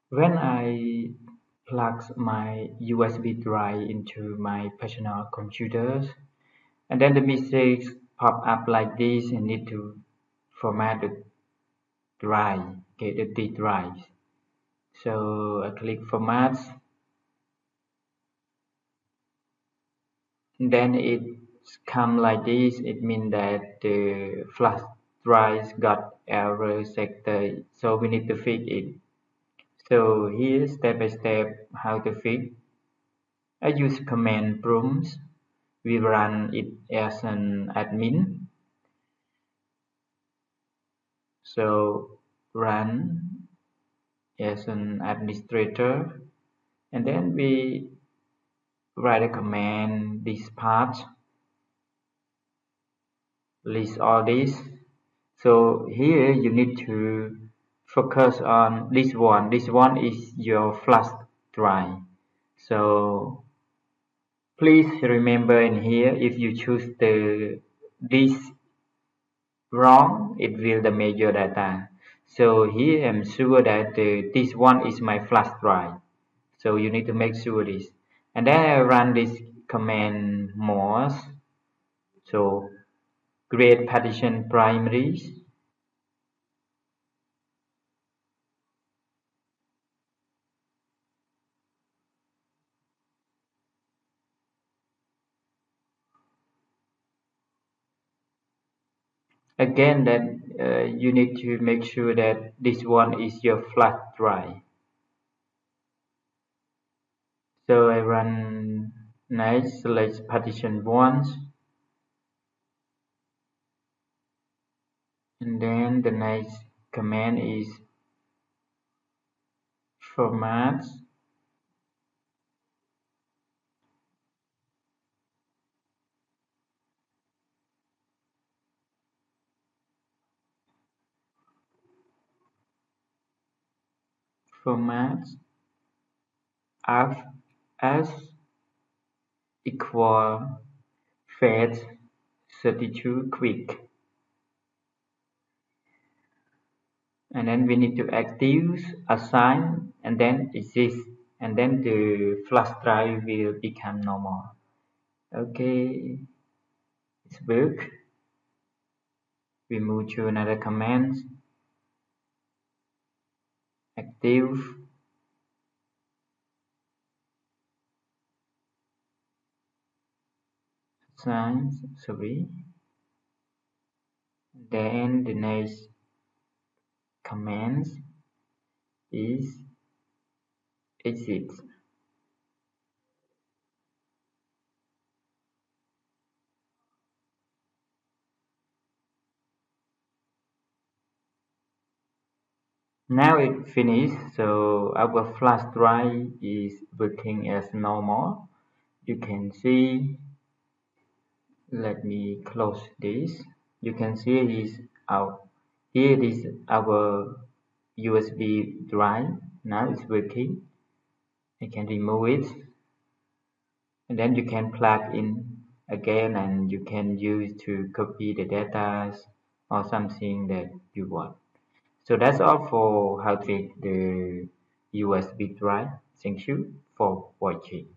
When I plug my USB drive into my personal computers, and then the message pop up like this, and need to format the drive, okay, the D drive. So I click format, and then it come like this. It means that the flash drive got error sector, so we need to fix it. So here step by step how to fix. I use command prompts. We run it as an admin. So run as an administrator, and then we write a command this part, list all this. So here you need to focus on this one. This one is your flash drive. So please remember in here, if you choose this wrong, it will damage your data. So here I'm sure that this one is my flash drive. So you need to make sure this. And then I run this command more. So create partition primaries. Again, that you need to make sure that this one is your flash drive. So I run next, select partition once, and then the next command is format. Format as equal fetch 32 quick, and then we need to active assign and then exist, and then the flash drive will become normal. Okay, it's work. We move to another command, active assign, sorry, then the next command is exit. Now it finished, so our flash drive is working as normal. You can see, let me close this. You can see is out. Here is our USB drive. Now it's working. I can remove it, and then you can plug in again, and you can use to copy the data or something that you want. So that's all for how to make the USB drive. Thank you for watching.